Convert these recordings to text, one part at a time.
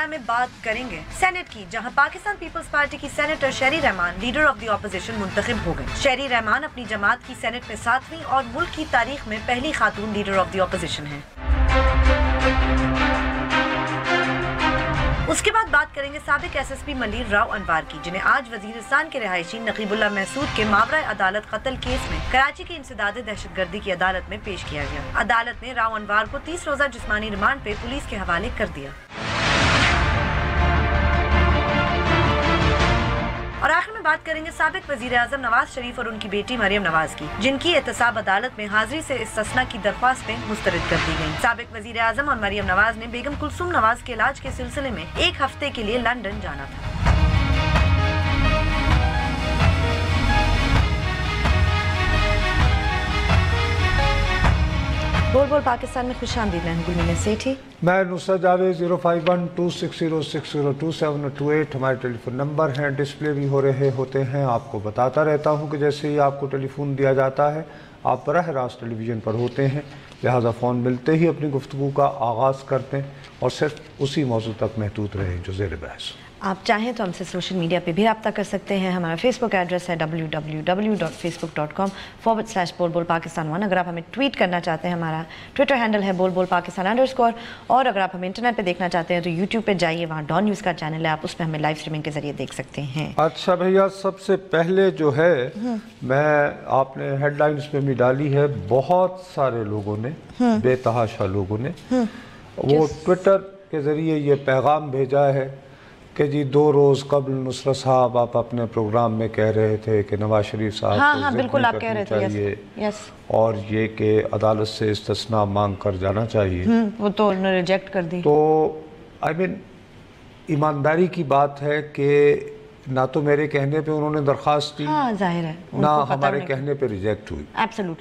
Camera میں بات کریں گے سینٹ کی، جہاں پاکستان پیپلز پارٹی کی سینیٹر شہری رحمان لیڈر آف دی اپوزیشن منتخب ہو گئے۔ شہری رحمان اپنی جماعت کی سینٹ میں 7ویں اور ملک کی تاریخ میں پہلی خاتون لیڈر آف دی اپوزیشن ہیں۔ اس کے بعد بات کریں گے سابق S S P Malir Rao Anwar کی، جنہیں آج وزیرستان کے رہائشی نقیب اللہ محسود کے ماورا عدالت قتل کیس میں کراچی کی انسداد دہشت گردی کی عدالت میں پیش کیا گیا۔ عدالت نے راؤ انوار کو 30 روزہ جسمانی ریمانڈ پہ پولیس کے حوالے کر دیا۔ اور آخر میں بات کریں گے سابق وزیر اعظم نواز شریف اور ان کی بیٹی مریم نواز کی، جن کی احتساب عدالت میں حاضری سے استثناء کی درخواستیں مسترد کر دی گئیں۔ سابق وزیر اعظم اور مریم نواز نے بیگم کلثوم نواز کے علاج کے سلسلے میں 1 ہفتے کے لیے لندن جانا تھا۔ بول بول پاکستان میں خوش آمدید، میں ہوں گلمین سیٹھی، میں نصرت جاوید۔ 05126060228 ہمارے ٹیلی فون نمبر ہیں، ڈسپلے بھی ہو رہے ہوتے ہیں۔ آپ کو بتاتا رہتا ہوں کہ جیسے ہی آپ کو ٹیلی فون دیا جاتا ہے آپ براہ راست ٹیلی ویژن پر ہوتے ہیں، لہٰذا فون ملتے ہی اپنی گفتگو کا آغاز کرتے ہیں اور صرف اسی موضوع تک محدود رہیں جو زیر بحث۔ آپ چاہیں تو ہم سے سوشل میڈیا پہ بھی رابطہ کر سکتے ہیں۔ ہمارا فیس بک ایڈریس ہے www.facebook.com/بول پاکستان1۔ اگر آپ ہمیں ٹویٹ کرنا چاہتے ہیں ہمارا ٹویٹر ہینڈل ہے بول پاکستان_، اور اگر آپ ہمیں انٹرنیٹ پہ دیکھنا چاہتے ہیں تو یوٹیوب پہ جائیے، وہاں ڈان نیوز کا چینل ہے، آپ اس پہ ہمیں لائیو اسٹریمنگ کے ذریعے دیکھ سکتے ہیں۔ اچھا بھیا، سب سے پہلے جو ہے آپ نے ہیڈ لائنز پہ بھی ڈالی ہے، بہت سارے لوگوں نے، بے تحاشا لوگوں نے وہ ٹویٹر کے ذریعے یہ پیغام بھیجا ہے کہ جی 2 روز قبل نصرت صاحب آپ اپنے پروگرام میں کہہ رہے تھے کہ نواز شریف صاحب کو بالکل آپ کہہ رہے تھے چاہیے اور یہ کہ عدالت سے استثناء مانگ کر جانا چاہیے، وہ تو انہوں نے ریجیکٹ کر دی۔ تو ایمانداری کی بات ہے کہ نہ تو میرے کہنے پہ انہوں نے درخواست دی، ظاہر ہے، نہ ہمارے کہنے پہ ریجیکٹ ہوئی۔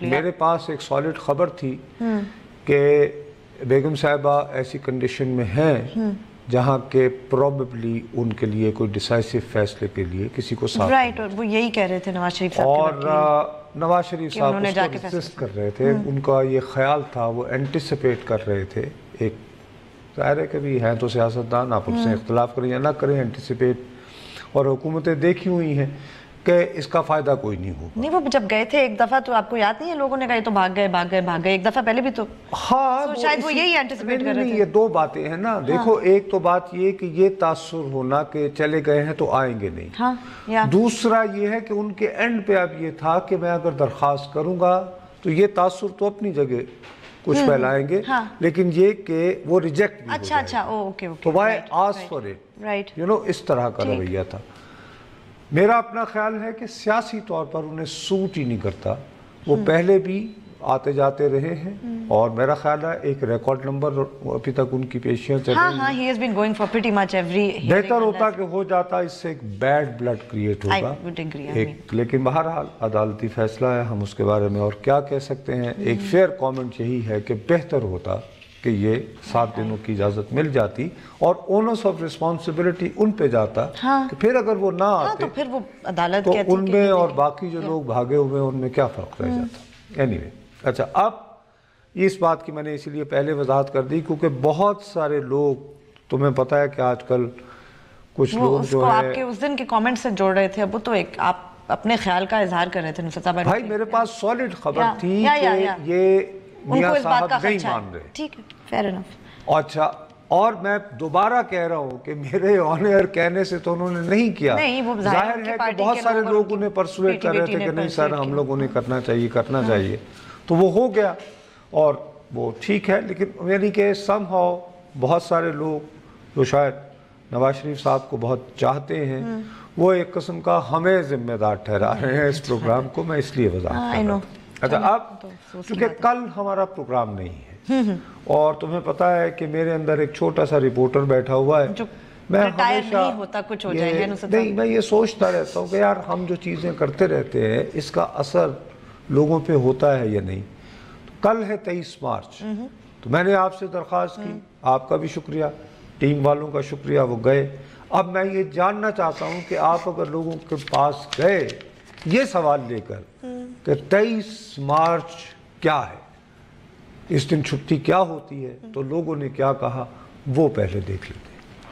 میرے پاس ایک سالڈ خبر تھی کہ بیگم صاحبہ ایسی کنڈیشن میں ہیں جہاں کہ پروبیبلی ان کے لیے کوئی ڈیسائسو فیصلے کے لیے کسی کو ساتھ، رائٹ، اور وہ یہی کہہ رہے تھے نواز شریف صاحب، اور نواز شریف صاحب اس کو ریزسٹ کر رہے تھے۔ ان کا یہ خیال تھا، وہ اینٹیسپیٹ کر رہے تھے، ایک ظاہر ہے کہ بھی ہیں تو سیاستدان، آپ ان سے اختلاف کریں یا نہ کریں، اینٹیسپیٹ، اور حکومتیں دیکھی ہوئی ہیں کہ اس کا فائدہ کوئی نہیں ہوگا۔ نہیں، وہ جب گئے تھے ایک دفعہ تو آپ کو یاد نہیں ہے، لوگوں نے کہا تو بھاگ گئے ایک دفعہ پہلے بھی تو، ہاں شاید وہ یہی اینٹیسپیٹ کر رہے تھے۔ یہ 2 باتیں ہیں نا، دیکھو ایک تو بات یہ کہ یہ تاثر ہونا کہ چلے گئے ہیں تو آئیں گے نہیں، دوسرا یہ ہے کہ ان کے اینڈ پہ اب یہ تھا کہ میں اگر درخواست کروں گا تو یہ تاثر تو اپنی جگہ کچھ پھیلائیں گے، لیکن یہ کہ وہ ریجیکٹ بھی ہو جائے گا، تو وائی آسک فار اٹ، اس طرح کا رویہ تھا۔ میرا اپنا خیال ہے کہ سیاسی طور پر انہیں سوٹ ہی نہیں کرتا، وہ پہلے بھی آتے جاتے رہے ہیں اور میرا خیال ہے ایک ریکارڈ نمبر ابھی تک ان کی پیشیاں چل رہی ہیں۔ بہتر ہوتا کہ ہو جاتا، اس سے ایک بیڈ بلڈ کریٹ ہوگا، لیکن بہرحال عدالتی فیصلہ ہے، ہم اس کے بارے میں اور کیا کہہ سکتے ہیں۔ ایک فیئر کامنٹ یہی ہے کہ بہتر ہوتا کہ یہ 7 دنوں کی اجازت مل جاتی اور اونرس آف رسپانسبلٹی ان پہ جاتا کہ پھر اگر وہ نہ آتے تو پھر وہ عدالت تو ان میں اور باقی جو لوگ بھاگے ہوئے ان میں کیا فرق رہ جاتا۔ اینی وے، اچھا، اب اس بات کی میں نے اسی لیے پہلے وضاحت کر دی کیونکہ بہت سارے لوگ، تمہیں پتہ ہے کہ آج کل کچھ لوگ جو ہے آپ کے اس دن کے کامنٹ سے جوڑ رہے تھے، اب وہ تو ایک آپ اپنے خیال کا اظہار کر رہے تھے نصرت صاحب۔ بھائی میرے پاس سالڈ خبر تھی کہ یہ میاں صاحب نہیں مان رہے، ٹھیک ہے، فیئر انف۔ اچھا، اور میں دوبارہ کہہ رہا ہوں کہ میرے آن ایئر کہنے سے تو انہوں نے نہیں کیا، ظاہر ہے کہ بہت سارے لوگ انہیں پرسویٹ کر رہے تھے کہ نہیں سر ہم لوگوں نے کرنا چاہیے، تو وہ ہو گیا اور وہ ٹھیک ہے۔ لیکن یعنی کہ سم ہاؤ بہت سارے لوگ جو شاید نواز شریف صاحب کو بہت چاہتے ہیں، وہ ایک قسم کا ہمیں ذمہ دار ٹھہرا رہے ہیں اس پروگرام کو، میں اس لیے وضاحت کر رہا ہوں۔ اچھا، اب کیونکہ کل ہمارا پروگرام نہیں ہے اور تمہیں پتہ ہے کہ میرے اندر ایک چھوٹا سا رپورٹر بیٹھا ہوا ہے، میں یہ سوچتا رہتا ہوں کہ یار ہم جو چیزیں کرتے رہتے ہیں اس کا اثر لوگوں پہ ہوتا ہے یا نہیں۔ کل ہے 23 مارچ، تو میں نے آپ سے درخواست کی، آپ کا بھی شکریہ، ٹیم والوں کا شکریہ، وہ گئے۔ اب میں یہ جاننا چاہتا ہوں کہ آپ اگر لوگوں کے پاس گئے یہ سوال لے کر کہ 23 مارچ کیا ہے، اس دن چھٹی کیا ہوتی ہے، تو لوگوں نے کیا کہا وہ پہلے دیکھ لیتے ہیں۔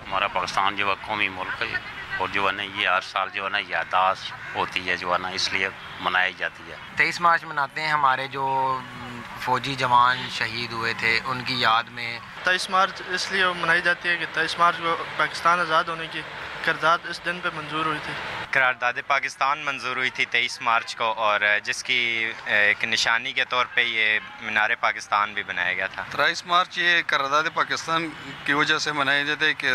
ہمارا پاکستان جو ہے قومی ملک ہے اور جو ہے نا یہ ہر سال جو ہے نا یادداشت ہوتی ہے جو ہے نا اس لیے منائی جاتی ہے. 23 مارچ مناتے ہیں ہمارے جو فوجی جوان شہید ہوئے تھے ان کی یاد میں. 23 مارچ اس لیے منائی جاتی ہے کہ 23 مارچ کو پاکستان آزاد ہونے کی قرارداد اس دن پہ منظور ہوئی تھی. قرارداد پاکستان منظور ہوئی تھی 23 مارچ کو اور جس کی ایک نشانی کے طور پہ یہ مینار پاکستان بھی بنایا گیا تھا. 23 مارچ یہ قرارداد پاکستان کی وجہ سے منایا جاتا ہے کہ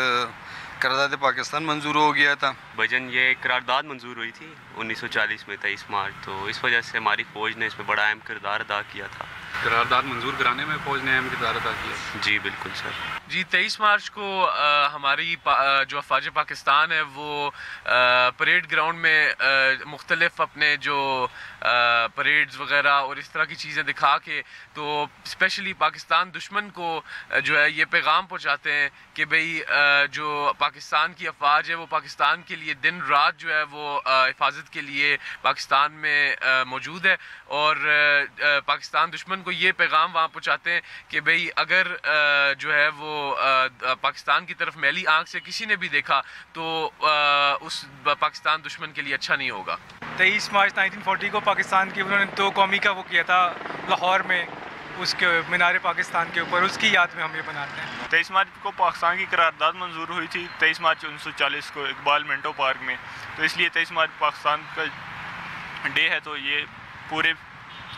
قرارداد پاکستان منظور ہو گیا تھا. بھجن یہ قرارداد منظور ہوئی تھی 1940 میں 23 مارچ, تو اس وجہ سے ہماری فوج نے اس میں بڑا اہم کردار ادا کیا تھا. قرارداد منظور کرانے میں فوج نے اہم کردار ادا کیا. جی بالکل سر. جی 23 مارچ کو ہماری جو افواج پاکستان ہے وہ پریڈ گراؤنڈ میں مختلف اپنے جو پریڈز وغیرہ اور اس طرح کی چیزیں دکھا کے تو اسپیشلی پاکستان دشمن کو جو ہے یہ پیغام پہنچاتے ہیں کہ بھئی جو پاکستان کی افواج ہے وہ پاکستان کے لیے دن رات جو ہے وہ حفاظت کے لیے پاکستان میں موجود ہے, اور پاکستان دشمن کو یہ پیغام وہاں پہنچاتے ہیں کہ بھئی اگر جو ہے وہ پاکستان کی طرف میلی آنکھ سے کسی نے بھی دیکھا تو اس پاکستان دشمن کے لیے اچھا نہیں ہوگا. 23 مارچ 1940 کو پاکستان کی انہوں نے 2 قومی کا وہ کیا تھا لاہور میں, اس کے مینار پاکستان کے اوپر, اس کی یاد میں ہم یہ بناتے ہیں. 23 مارچ کو پاکستان کی قرارداد منظور ہوئی تھی 23 مارچ 1940 کو اقبال منٹو پارک میں, تو اس لیے 23 مارچ پاکستان کا ڈے ہے تو یہ پورے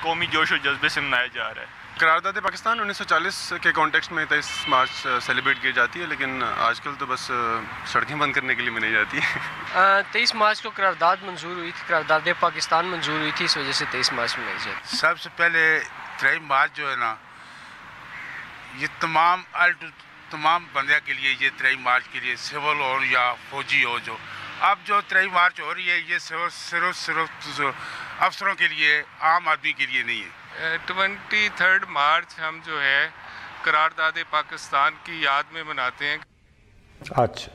قومی جوش و جذبے سے منایا جا رہا ہے. قرارداد پاکستان 1940 کے کانٹیکسٹ میں 23 مارچ سیلیبریٹ کی جاتی ہے, لیکن آج کل تو بس سڑکیں بند کرنے کے لیے منائی جاتی ہے. 23 مارچ کو قرارداد منظور ہوئی تھی, قرارداد پاکستان منظور ہوئی تھی, اس وجہ سے 23 مارچ منائی جاتی ہے. سب سے پہلے 23 مارچ جو ہے نا یہ تمام بندے کے لیے, یہ 23 مارچ کے لیے سول ہو یا فوجی ہو, جو اب جو 23 مارچ ہو رہی ہے یہ صرف افسروں کے لیے, عام آدمی کے لیے نہیں ہے. 23 مارچ ہم جو ہے قرارداد پاکستان کی یاد میں مناتے ہیں. اچھا,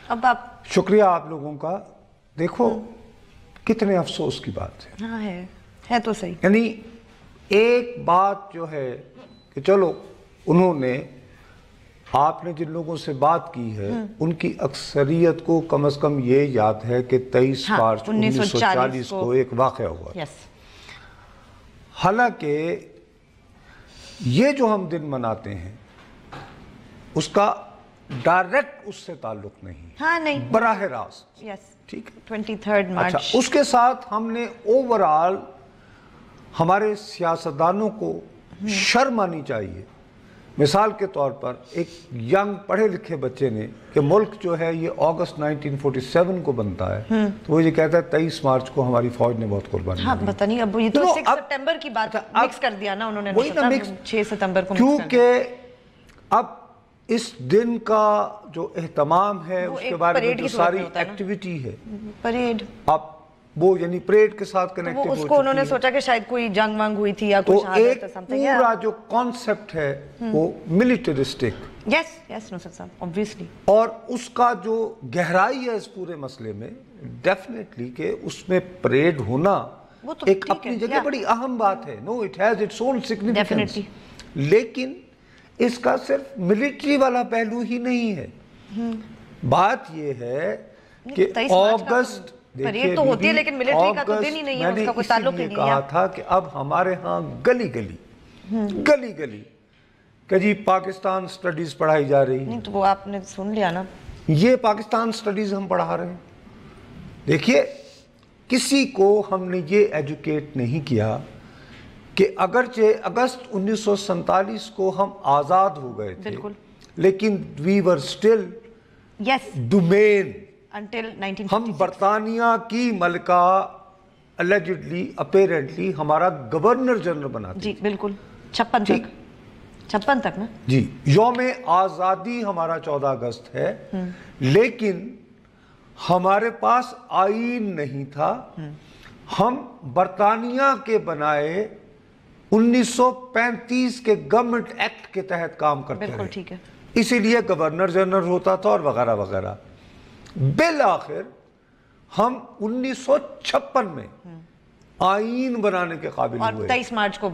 اب آپ شکریہ آپ لوگوں کا. دیکھو کتنے افسوس کی بات ہے. ہاں ہے تو صحیح. یعنی ایک بات جو ہے کہ چلو انہوں نے, آپ نے جن لوگوں سے بات کی ہے ان کی اکثریت کو کم از کم یہ یاد ہے کہ 23 مارچ 1940 کو ایک واقعہ ہوا. حالانکہ یہ جو ہم دن مناتے ہیں اس کا ڈائریکٹ اس سے تعلق نہیں, براہ راست. ٹھیک ہے 23 مارچ. اچھا, اس کے ساتھ ہم نے اوورآل ہمارے سیاستدانوں کو شرم آنی چاہیے. مثال کے طور پر ایک ینگ پڑھے لکھے بچے نے کہ ملک جو ہے یہ اگست 1947 کو بنتا ہے, تو وہ یہ کہتا ہے 23 مارچ کو ہماری فوج نے بہت قربانی دی. ہاں پتہ نہیں, اب یہ تو 6 ستمبر کی بات مکس کر دیا نا انہوں نے, 6 ستمبر کو, کیونکہ اب اس دن کا جو اہتمام ہے اس کے بارے میں جو ساری ایکٹیویٹی ہے, پریڈ, اب وہ یعنی پریڈ کے ساتھ کنیکٹڈ ہو چکی ہے. اس کو انہوں نے سوچا کہ شاید کوئی جنگ وانگ ہوئی تھی یا تو کچھ ایک پورا جو کانسیپٹ ہے وہ ملیٹرسٹک, یس نصرت صاحب, obviously, اور اس کا جو گہرائی ہے اس پورے مسئلے میں ڈیفینیٹلی کہ اس میں پریڈ ہونا ایک اپنی جگہ بڑی اہم بات ہے. No it has its own significance, لیکن اس کا صرف ملٹری والا پہلو ہی نہیں ہے. بات یہ ہے کہ اگست پریڈ تو ہوتی ہے لیکن ملٹری کا تو دن ہی نہیں ہے, اس کا کوئی تعلق ہی نہیں ہے. کہا تھا کہ اب ہمارے ہاں گلی گلی کہ جی پاکستان سٹڈیز پڑھائی جا رہی ہے. نہیں تو وہ آپ نے سن لیا نا, یہ پاکستان سٹڈیز ہم پڑھا رہے ہیں. دیکھیے کسی کو ہم نے یہ ایجوکیٹ نہیں کیا کہ اگرچہ اگست 1947 کو ہم آزاد ہو گئے تھے, لیکن we were still domain. ہم برطانیہ کی ملکہ allegedly, apparently ہمارا گورنر جنرل بنا تھی. جی بالکل 56 تک نا. جی یوم آزادی ہمارا 14 اگست ہے, لیکن ہمارے پاس آئین نہیں تھا. ہم برطانیہ کے بنائے 1935 کے گورنمنٹ ایکٹ کے تحت کام کرتے رہے. بالکل ٹھیک ہے. اسی لیے گورنر جنرل ہوتا تھا اور وغیرہ وغیرہ. بالآخر ہم 1956 میں آئین بنانے کے قابل ہوئے. اور 23 مارچ کو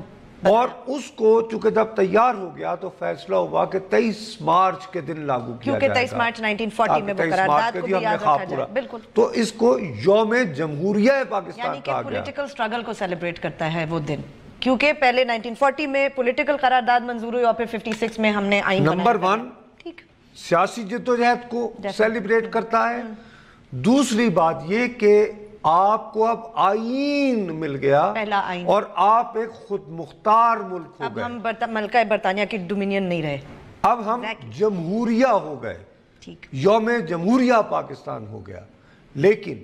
اور اس کو چونکہ جب تیار ہو گیا تو فیصلہ ہوا کہ 23 مارچ کے دن لاگو کیا جائے گا، کیونکہ 23 مارچ 1940 میں وہ قرارداد کو بھی یاد رکھا جائے. بالکل. تو اس کو یوم جمہوریہ پاکستان یعنی کہ کہا گیا. پولیٹیکل سٹرگل کو سیلیبریٹ کرتا ہے وہ دن، کیونکہ پہلے 1940 میں پولیٹیکل قرارداد منظور ہوئی اور پھر 56 میں ہم نے آئین بنایا. نمبر 1 سیاسی جدوجہد کو سیلیبریٹ کرتا ہے. دوسری بات یہ کہ آپ کو اب آئین مل گیا اور آپ ایک خود مختار ملک ہو گئے. اب ہم ملکہ برطانیہ کی ڈومینین نہیں رہے، اب ہم جمہوریہ ہو گئے. یوم جمہوریہ پاکستان ہو گیا. لیکن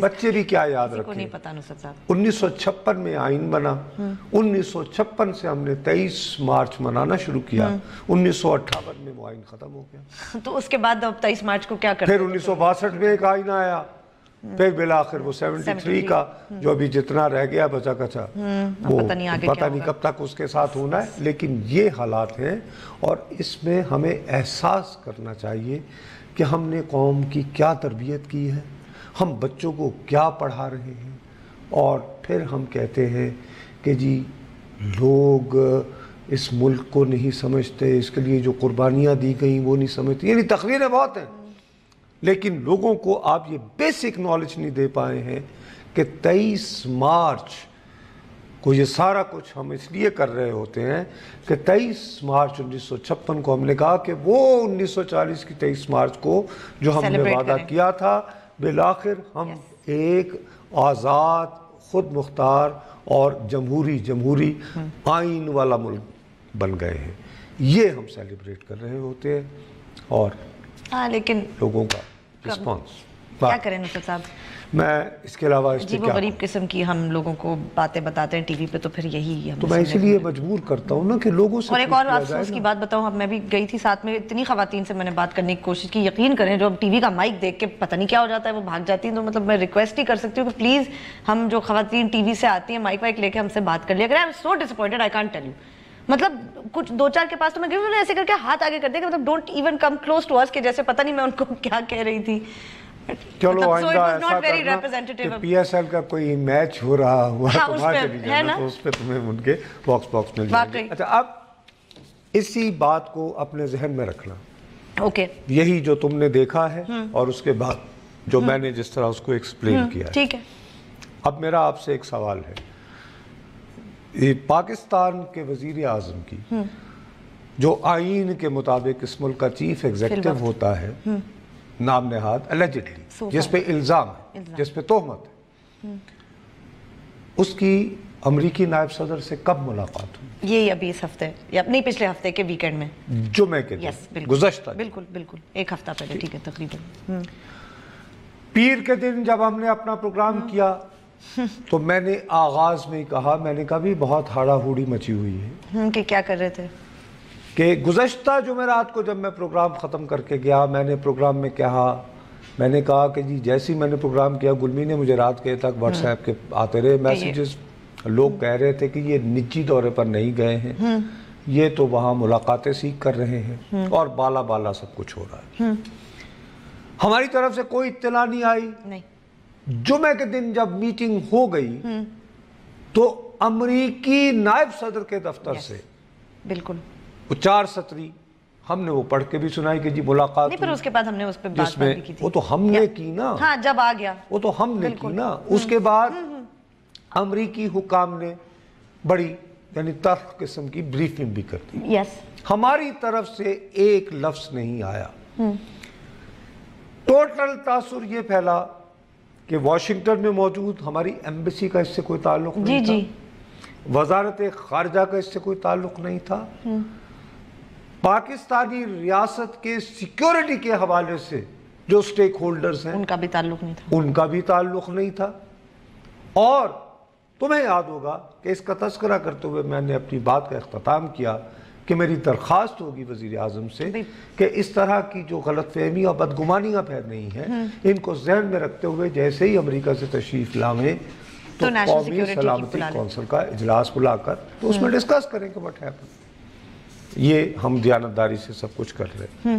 بچے بھی کیا یاد رکھیں، 1956 میں آئین بنا، 1956 سے ہم نے 23 مارچ منانا شروع کیا، 1958 میں وہ آئین ختم ہو گیا. تو اس کے بعد اب 23 مارچ کو کیا کرتے؟ پھر 1962 میں ایک آئین آیا، پھر بالآخر وہ 73 کا جو ابھی جتنا رہ گیا بچا کچا، وہ پتہ نہیں کب تک اس کے ساتھ ہونا ہے. لیکن یہ حالات ہیں اور اس میں ہمیں احساس کرنا چاہیے کہ ہم نے قوم کی کیا تربیت کی ہے، ہم بچوں کو کیا پڑھا رہے ہیں. اور پھر ہم کہتے ہیں کہ جی لوگ اس ملک کو نہیں سمجھتے، اس کے لیے جو قربانیاں دی گئیں وہ نہیں سمجھتے. یعنی تقریریں بہت ہیں لیکن لوگوں کو آپ یہ بیسک نالج نہیں دے پائے ہیں کہ 23 مارچ کو یہ سارا کچھ ہم اس لیے کر رہے ہوتے ہیں کہ 23 مارچ 1956 کو ہم نے کہا کہ وہ 1940 کی 23 مارچ کو جو ہم نے وعدہ کیا تھا، بالآخر ہم ایک آزاد خود مختار اور جمہوری آئین والا ملک بن گئے ہیں. یہ ہم سیلیبریٹ کر رہے ہوتے ہیں. اور لیکن لوگوں کا رسپانس کیا کریں نصرت صاحب؟ میں اس کے علاوہ عجیب و غریب قسم کی ہم لوگوں کو باتیں بتاتے ہیں ٹی وی پہ، تو پھر یہی تو میں اسی لیے مجبور کرتا ہوں نا کہ لوگوں سے. اور ایک اور افسوس کی بات بتاؤں، اب میں بھی گئی تھی ساتھ میں، اتنی خواتین سے میں نے بات کرنے کی کوشش کی، یقین کریں جو اب ٹی وی کا مائک دیکھ کے پتہ نہیں کیا ہو جاتا ہے وہ بھاگ جاتی ہیں. تو مطلب میں ریکویسٹ ہی کر سکتی ہوں کہ پلیز ہم جو خواتین ٹی وی سے آتی ہیں مائک وائک لے کے ہم سے بات کر لیا کریں. I am so disappointed, I can't tell you. مطلب کچھ 2-4 کے پاس تو میں گئی ہوں ایسے کر کے ہاتھ آگے کر دے کہ مطلب don't even come close to us, کہ جیسے پتہ نہیں میں ان کو کیا کہہ رہی تھی. چلو آئندہ ایسا کرنا کہ پی ایس ایل کا کوئی میچ ہو رہا ہوا تو وہاں چلی جانا، تو اس پہ تمہیں ان کے باکس مل جائیں گے. اچھا اب اسی بات کو اپنے ذہن میں رکھنا. اوکے. یہی جو تم نے دیکھا ہے اور اس کے بعد جو میں نے جس طرح اس کو ایکسپلین کیا ہے. ٹھیک ہے. اب میرا آپ سے ایک سوال ہے. پاکستان کے وزیر اعظم کی جو آئین کے مطابق اس ملک کا چیف ایگزیکٹو ہوتا ہے، نام نہاد اللیجڈلی، جس پہ الزام ہے، جس پہ تہمت ہے، اس کی امریکی نائب صدر سے کب ملاقات ہوئی؟ یہ ابھی اس ہفتے یا نہیں پچھلے ہفتے کے ویکینڈ میں، جمعے کے دن گزشتہ. بالکل ایک ہفتہ پہلے. ٹھیک ہے. تقریباً پیر کے دن جب ہم نے اپنا پروگرام کیا تو میں نے آغاز میں ہی کہا، میں نے کہا بھی بہت ہاڑا ہوڑی مچی ہوئی ہے. کہ کیا کر رہے تھے؟ کہ گزشتہ جمعرات کو جب میں پروگرام ختم کر کے گیا، میں نے پروگرام میں میں نے کہا کہ جی جیسی میں نے پروگرام کیا، گلمی نے مجھے رات کے تک واٹس ایپ کے آتے رہے میسیجز، لوگ کہہ رہے تھے کہ یہ نجی دورے پر نہیں گئے ہیں، یہ تو وہاں ملاقاتیں سیکھ کر رہے ہیں اور بالا سب کچھ ہو رہا ہے. ہماری طرف سے کوئی اطلاع نہیں آئی. جمعہ کے دن جب میٹنگ ہو گئی تو امریکی نائب صدر کے دفتر سے بالکل وہ 4 سطری ہم نے وہ پڑھ کے بھی سنائی کہ جی ملاقات نہیں، پھر اس کے بعد ہم نے اس پہ بات بھی کی تھی. وہ تو ہم نے کی نا. ہاں جب آ گیا وہ تو ہم نے کی نا. اس کے بعد امریکی حکام نے بڑی یعنی تلخ قسم کی بریفنگ بھی کر دی. ہماری طرف سے ایک لفظ نہیں آیا. ٹوٹل تاثر یہ پھیلا کہ واشنگٹن میں موجود ہماری ایمبیسی کا اس سے کوئی تعلق نہیں تھا، وزارت خارجہ کا اس سے کوئی تعلق نہیں تھا، پاکستانی ریاست کے سیکیورٹی کے حوالے سے جو سٹیک ہولڈرز ہیں ان کا بھی تعلق نہیں تھا، ان کا بھی تعلق نہیں تھا. اور تمہیں یاد ہوگا کہ اس کا تذکرہ کرتے ہوئے میں نے اپنی بات کا اختتام کیا کہ میری درخواست ہوگی وزیر اعظم سے کہ اس طرح کی جو غلط فہمی اور بدگمانیاں پھیل رہی ہیں ان کو ذہن میں رکھتے ہوئے جیسے ہی امریکہ سے تشریف لائیں تو قومی سلامتی کونسل کا اجلاس بلا کر تو اس میں ڈسکس کریں کہ واٹ ہیپن. یہ ہم دیانتداری سے سب کچھ کر رہے ہیں.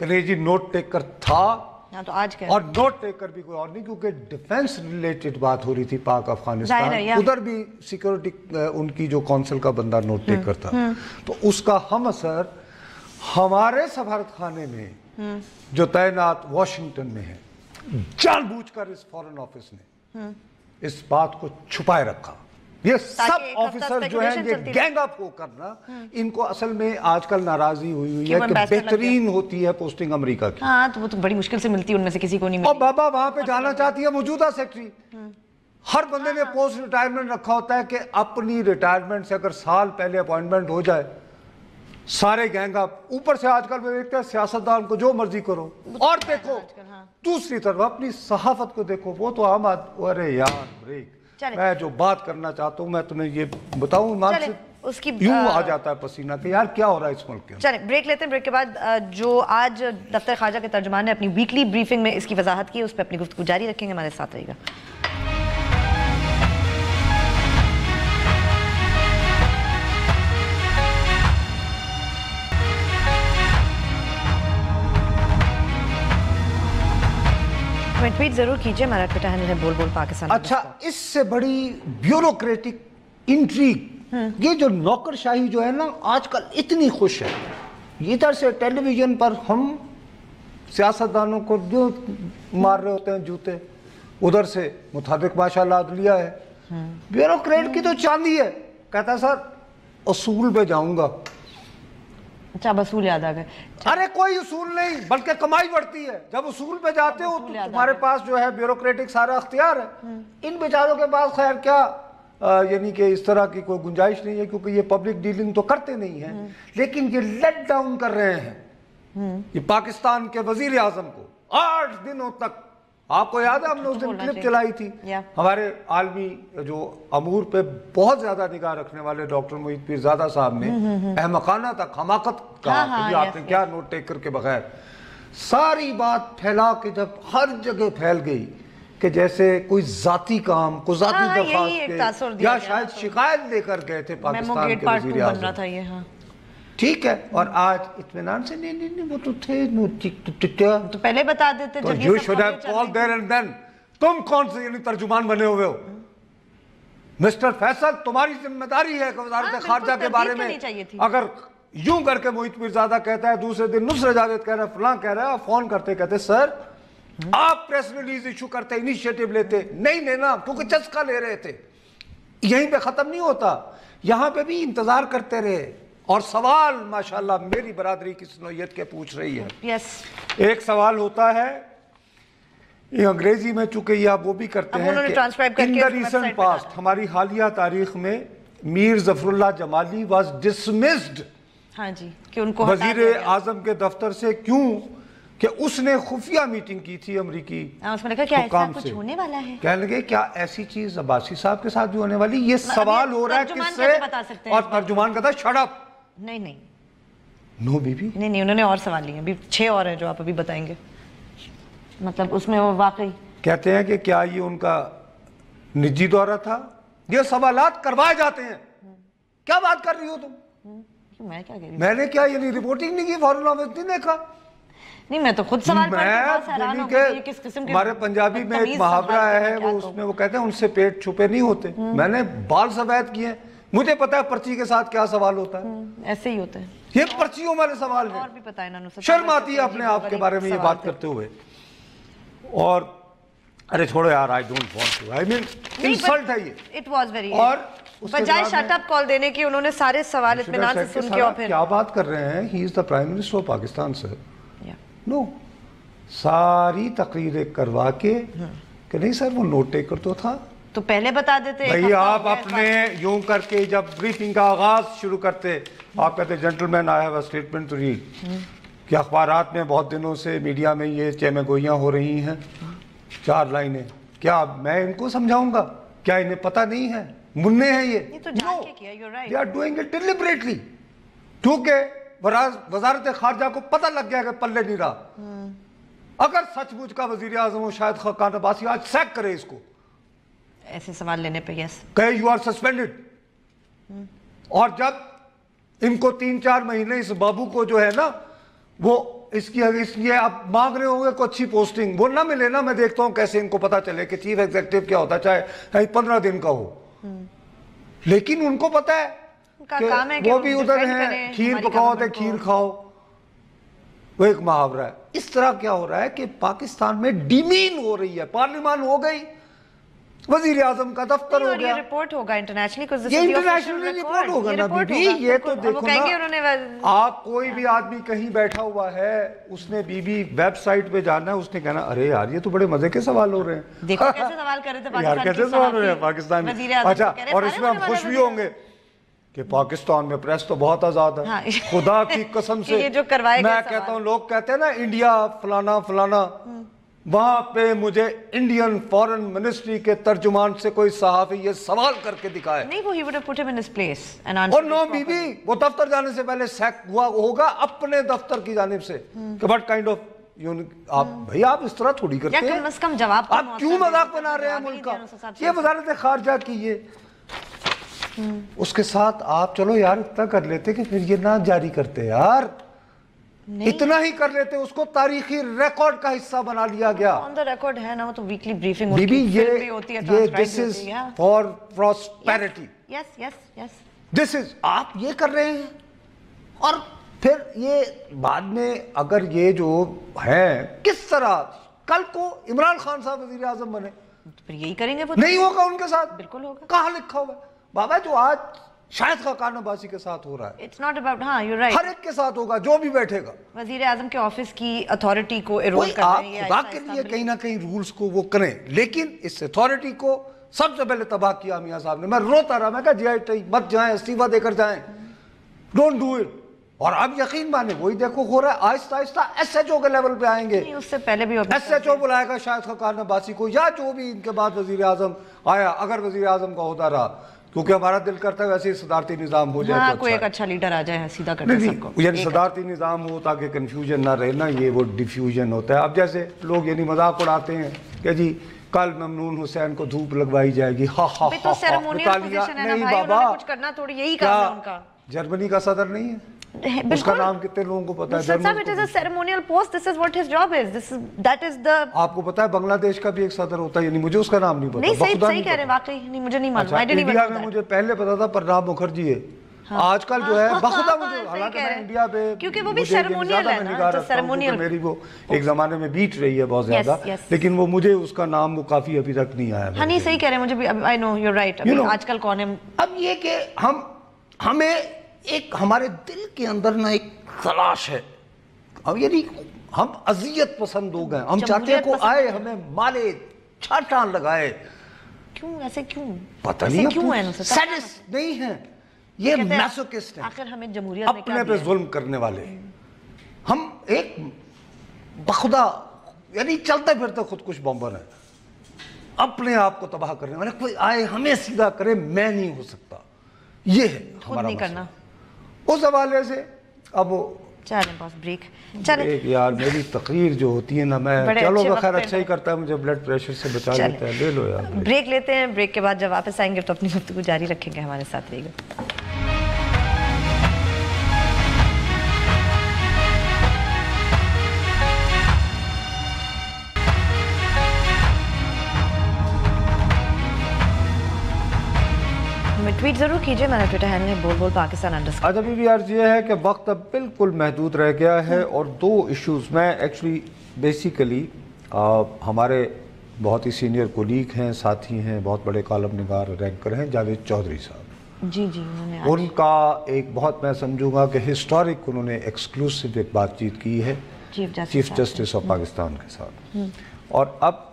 کہ نہیں جی نوٹ ٹیکر تھا تو آج اور نوٹ ٹیکر بھی کوئی اور نہیں، کیونکہ ڈیفنس ریلیٹڈ بات ہو رہی تھی پاک افغانستان، ادھر بھی سیکورٹی ان کی جو کونسل کا بندہ نوٹ ٹیکر تھا، تو اس کا ہم اثر ہمارے سفارت خانے میں جو تعینات واشنگٹن میں ہے، جان بوجھ کر اس فورن آفس نے اس بات کو چھپائے رکھا. یہ سب آفیسر جو ہیں یہ گینگ اپ ہو کرنا، ان کو اصل میں آج کل ناراضی ہوئی ہے کہ بہترین ہوتی ہے پوسٹنگ امریکہ کی. ہاں تو وہ تو بڑی مشکل سے ملتی ہے، ان میں سے کسی کو نہیں ملتی. اور بابا وہاں پہ جانا چاہتی ہے موجودہ سیکٹری. ہر بندے نے پوسٹ ریٹائرمنٹ رکھا ہوتا ہے کہ اپنی ریٹائرمنٹ سے اگر سال پہلے اپوائنٹمنٹ ہو جائے سارے گینگ اپ. اوپر سے آج کل میں دیکھتا ہے سیاستدان کو جو مرضی کرو. اور دیکھو دوسری طرف اپنی صحافت کو دیکھو، وہ تو عام ارے یار بریک، میں جو بات کرنا چاہتا ہوں میں تمہیں یہ بتاؤں یوں آ جاتا ہے پسینہ کہ یار کیا ہو رہا ہے اس ملک کے. چلیں بریک لیتے ہیں، بریک کے بعد جو آج دفتر خارجہ کے ترجمان نے اپنی ویکلی بریفنگ میں اس کی وضاحت کی، اس پہ اپنی گفتگو جاری رکھیں گے. ہمارے ساتھ رہے گا. ٹویٹ ضرور کیجئے، ہمارا ٹویٹر ہینڈل ہے بول بول پاکستان. اچھا اس سے بڑی بیوروکریٹک انٹریگ یہ جو نوکر شاہی جو ہے نا آج کل اتنی خوش ہے. ادھر سے ٹیلی ویژن پر ہم سیاستدانوں کو جو مار رہے ہوتے ہیں جوتے، ادھر سے مطابق ماشاءاللہ عدلیہ ہے. بیوروکریٹ کی تو چاندی ہے، کہتا ہے سر اصول پہ جاؤں گا. اچھا اصول یاد آ گئے. ارے کوئی اصول نہیں بلکہ کمائی بڑھتی ہے. جب اصول پہ جاتے ہو تو تمہارے پاس جو ہے بیوروکریٹک سارا اختیار ہے. ان بیچاروں کے پاس خیر کیا یعنی کہ اس طرح کی کوئی گنجائش نہیں ہے، کیونکہ یہ پبلک ڈیلنگ تو کرتے نہیں ہیں، لیکن یہ لیٹ ڈاؤن کر رہے ہیں یہ پاکستان کے وزیر اعظم کو. 8 دنوں تک آپ کو یاد ہے ہم نے اس دن کلپ چلائی تھی، ہمارے عالمی جو امور پہ بہت زیادہ نگاہ رکھنے والے ڈاکٹر محیط پیرزادہ صاحب نے احمقانہ تک حماقت کہا کہ آپ نے کیا نوٹ ٹیکر کے بغیر. ساری بات پھیلا کے جب ہر جگہ پھیل گئی کہ جیسے کوئی ذاتی کام کو ذاتی درخواست کے یا شاید شکایت لے کر گئے تھے پاکستان کے وزیر اعظم. ٹھیک ہے، اور آج اطمینان سے نہیں وہ تو تھے تو پہلے بتا دیتے. تو you should have called there and then. تم کون سے یعنی ترجمان بنے ہوئے ہو مسٹر فیصل؟ تمہاری ذمہ داری ہے کہ وزارت خارجہ کے بارے میں اگر یوں کر کے محیط پیرزادہ کہتا ہے، دوسرے دن نصرت جاوید کہہ رہا ہے، فلاں کہہ رہا ہے، آپ فون کرتے کہتے سر آپ پریس ریلیز ایشو کرتے، انیشیٹو لیتے. نہیں لینا کیونکہ چسکا لے رہے تھے. یہیں پہ ختم نہیں ہوتا، یہاں پہ بھی انتظار کرتے رہے. اور سوال ماشاءاللہ میری برادری کس نوعیت کے پوچھ رہی ہے. ایک سوال ہوتا ہے یہ انگریزی میں، چونکہ یہ آپ وہ بھی کرتے ہیں کہ in the recent past ہماری حالیہ تاریخ میں میر ظفر اللہ جمالی was dismissed وزیر اعظم کے دفتر سے. کیوں کہ اس نے خفیہ میٹنگ کی تھی امریکی حکام سے. کہنے لگے کیا ایسی چیز عباسی صاحب کے ساتھ بھی ہونے والی؟ یہ سوال ہو رہا ہے کس سے؟ اور ترجمان کہتا ہے شٹ اپ. نہیں نو بی بی نہیں انہوں نے اور سوال لیے، ابھی 6 اور ہیں جو آپ ابھی بتائیں گے. مطلب اس میں وہ واقعی کہتے ہیں کہ کیا یہ ان کا نجی دورہ تھا؟ یہ سوالات کروائے جاتے ہیں. کیا بات کر رہی ہو تم؟ میں کیا کہہ رہی ہوں؟ میں نے کیا یعنی رپورٹنگ نہیں کی، فورن آفس نہیں دیکھا؟ نہیں میں تو خود سوال پڑھ کے بہت حیران ہوں کہ کس قسم کے ہمارے پنجابی میں ایک محاورہ ہے وہ اس میں وہ کہتے ہیں ان سے پیٹ چھپے نہیں ہوتے. میں نے بال سفید کیے ہیں، مجھے پتا ہے پرچی کے ساتھ کیا سوال ہوتا ہے. ایسے ہی ہوتا ہے، یہ پرچیوں والے سوال ہیں. اور بھی پتہ ہے انہوں نے، شرم آتی ہے اپنے آپ کے بارے میں یہ بات کرتے ہوئے. اور ارے چھوڑو یار I don't want to I mean insult ہے یہ. It was very اور بجائے شٹ اپ کال دینے کی انہوں نے سارے سوال اطمینان سے سن کے اور پھر کیا بات کر رہے ہیں. He is the Prime Minister of Pakistan sir. No. ساری تقریریں کروا کے کہ نہیں سر وہ نوٹ ٹیکر تو تھا. تو پہلے بتا دیتے. بھئی آپ اپنے یوں کر کے جب بریفنگ کا آغاز شروع کرتے آپ کہتے gentlemen I have a statement to read کہ اخبارات میں بہت دنوں سے میڈیا میں یہ چیمے گوئیاں ہو رہی ہیں 4 لائنیں. کیا میں ان کو سمجھاؤں گا؟ کیا انہیں پتہ نہیں ہے؟ مننے ہیں یہ تو جان کے کیا. You're right. They are doing it deliberately. کیونکہ وزارت خارجہ کو پتہ لگ گیا کہ پلے نہیں رہا. اگر سچ مچ کا وزیر اعظم ہو شاید خاقان عباسی آج سیک کرے اس کو ایسے سوال لینے پہ. یس کہ یو آر سسپینڈڈ. اور جب ان کو 3-4 مہینے اس بابو کو جو ہے نا وہ اس کی آپ مانگ رہے ہوں گے کوئی اچھی پوسٹنگ، وہ نہ ملے نا، میں دیکھتا ہوں کیسے ان کو پتا چلے کہ چیف ایگزیکٹو کیا ہوتا ہے، چاہے 15 دن کا ہو، لیکن ان کو پتا ہے کہ وہ بھی ادھر ہیں، کھیر پکاؤ تے کھیر کھاؤ، وہ ایک محاورہ ہے۔ اس طرح کیا ہو رہا ہے کہ پاکستان میں ڈیمین ہو رہی ہے، پارلیمان ہو گئی، وزیر اعظم کا دفتر ہو گیا، یہ رپورٹ ہوگا انٹرنیشنلی، یہ انٹرنیشنل رپورٹ ہوگا نا بی بی، یہ تو دیکھو نا، آپ کوئی بھی آدمی کہیں بیٹھا ہوا ہے، اس نے بی بی ویب سائٹ پہ جانا ہے، اس نے کہنا ارے یار یہ تو بڑے مزے کے سوال ہو رہے ہیں، دیکھو کیسے سوال کر رہے تھے یار کیسے سوال ہو رہے ہیں پاکستان میں، اچھا اور اس میں ہم خوش بھی ہوں گے کہ پاکستان میں پریس تو بہت آزاد ہے، خدا کی قسم سے میں کہتا ہوں، لوگ کہتے ہیں نا انڈیا فلانا فلانا، وہاں پہ مجھے انڈین فورن منسٹری کے ترجمان سے کوئی صحافی یہ سوال کر کے دکھائے، نہیں وہ he would have put him in his place and اور نو بی بی وہ دفتر جانے سے پہلے سیک ہوا ہوگا اپنے دفتر کی جانب سے کہ what kind of آپ بھئی آپ اس طرح تھوڑی کرتے ہیں، کم از کم جواب آپ کیوں مذاق بنا رہے ہیں ملک کا، یہ وزارت خارجہ کی یہ، اس کے ساتھ آپ چلو یار اتنا کر لیتے کہ پھر یہ نہ جاری کرتے یار، اتنا ہی کر لیتے، اس کو تاریخی ریکارڈ کا حصہ بنا لیا گیا، آن دا ریکارڈ ہے نا، وہ تو ویکلی بریفنگ بی بی یہ this is for prosperity، yes yes yes this is آپ یہ کر رہے ہیں، اور پھر یہ بعد میں اگر یہ جو ہے کس طرح کل کو عمران خان صاحب وزیر اعظم بنے پھر یہی کریں گے، نہیں ہوگا ان کے ساتھ، بالکل ہوگا، کہاں لکھا ہوا ہے بابا جو آج شاید خاقان عباسی کے ساتھ ہو رہا ہے، it's not about ہاں you're right، ہر ایک کے ساتھ ہوگا جو بھی بیٹھے گا، وزیر اعظم کے آفس کی اتھارٹی کو ایرول کر رہے ہیں، آپ خدا کے لیے کہیں نہ کہیں رولز کو وہ کریں، لیکن اس اتھارٹی کو سب سے پہلے تباہ کیا میاں صاحب نے، میں روتا رہا، میں کہا جی آئی ٹی مت جائیں، استعفیٰ دے کر جائیں، ڈونٹ ڈو اٹ، اور اب یقین مانے وہی دیکھو ہو رہا ہے، آہستہ آہستہ ایس ایچ او کے لیول پہ آئیں گے، اس سے پہلے بھی ایس ایچ او بلائے گا شاید خاقان عباسی کو، یا جو بھی ان کے بعد وزیر اعظم آیا، اگر وزیر اعظم کا عہدہ رہا، کیونکہ ہمارا دل کرتا ہے ویسے ہی صدارتی نظام ہو جائے تو کوئی ایک اچھا لیڈر آ جائے سیدھا کر دے سب کو، یعنی صدارتی نظام ہو تاکہ کنفیوژن نہ رہے نا، یہ وہ ڈیفیوژن ہوتا ہے۔ اب جیسے لوگ یعنی مذاق اڑاتے ہیں کہ جی کل ممنون حسین کو دھوپ لگوائی جائے گی، ہاں ہاں نہیں بابا، کیا جرمنی کا صدر نہیں ہے، اس کا نام کتنے لوگوں کو پتا ہے، آپ کو پتا ہے بنگلہ دیش کا بھی ایک صدر ہوتا ہے، یعنی مجھے اس کا نام نہیں پتا، صحیح کہہ رہے ہیں واقعی، مجھے نہیں معلوم، انڈیا میں مجھے پہلے پتا تھا پرناب مکھرجی ہے، آج کل جو ہے بخدا مجھے، حالانکہ میں انڈیا پہ کیونکہ وہ بھی سیریمونیل ہے نا، تو سیریمونیل میری وہ ایک زمانے میں بیٹ رہی ہے بہت زیادہ، لیکن وہ مجھے اس کا نام وہ کافی ابھی تک نہیں آیا۔ ہاں نہیں صحیح کہہ رہے ہیں، مجھے بھی I know you're right، آج کل کون ہے، اب یہ کہ ہمیں ایک ہمارے دل کے اندر نا ایک تلاش ہے، اب یعنی ہم اذیت پسند ہو گئے، ہم چاہتے ہیں کو آئے ہمیں مالے چھاٹاں لگائے، کیوں ایسے کیوں پتہ نہیں کیوں ہے، سیڈسٹ نہیں ہیں یہ، میسوکسٹ ہیں، آخر ہمیں جمہوریت میں اپنے پہ ظلم کرنے والے، ہم ایک بخدا یعنی چلتے پھرتے خودکش بمبر ہیں، اپنے آپ کو تباہ کرنے والے، کوئی آئے ہمیں سیدھا کرے میں نہیں ہو سکتا، یہ ہے خود نہیں کرنا، اس حوالے سے اب چلیں بس بریک، یار میری تقریر جو ہوتی ہے نا، میں چلو بخیر اچھا ہی کرتا ہے، مجھے بلڈ پریشر سے بچا لیتا ہے، لے لو یار بریک لیتے ہیں، بریک کے بعد جب واپس آئیں گے تو اپنی گفتگو جاری رکھیں گے، ہمارے ساتھ رہیے گا۔ ٹویٹ ضرور کیجئے، میں نے ٹویٹر ہینڈل ہے بول بول پاکستان _ آج ابھی بھی عرض یہ ہے کہ وقت اب بالکل محدود رہ گیا ہے، اور دو ایشوز میں ایکچولی بیسیکلی ہمارے بہت ہی سینئر کولیگ ہیں، ساتھی ہیں، بہت بڑے کالم نگار رینکر ہیں، جاوید چودھری صاحب، جی ان کا ایک بہت میں سمجھوں گا کہ ہسٹورک انہوں نے ایکسکلوسیو ایک بات چیت کی ہے چیف جسٹس آف پاکستان کے ساتھ، اور اب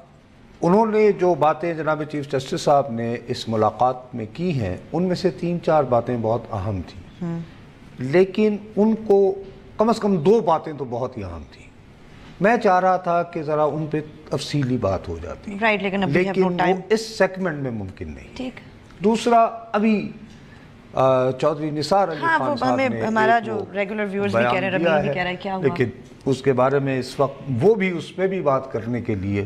انہوں نے جو باتیں جناب چیف جسٹس صاحب نے اس ملاقات میں کی ہیں، ان میں سے 3-4 باتیں بہت اہم تھیں، لیکن ان کو کم از کم 2 باتیں تو بہت ہی اہم تھیں، میں چاہ رہا تھا کہ ذرا ان پہ تفصیلی بات ہو جاتی، لیکن وہ اس سیگمنٹ میں ممکن نہیں۔ دوسرا، ابھی چودھری نثار علی خان صاحب نے ہمارا جو ریگولر ویورز بھی کہہ رہے ہیں، ربیع بھی کہہ رہا ہے کیا ہوا، لیکن اس کے بارے میں اس وقت وہ بھی اس پہ بھی بات کرنے کے لیے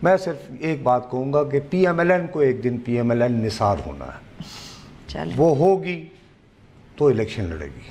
میں صرف ایک بات کہوں گا کہ پی ایم ایل این کو ایک دن پی ایم ایل این نثار ہونا ہے، وہ ہوگی تو الیکشن لڑے گی،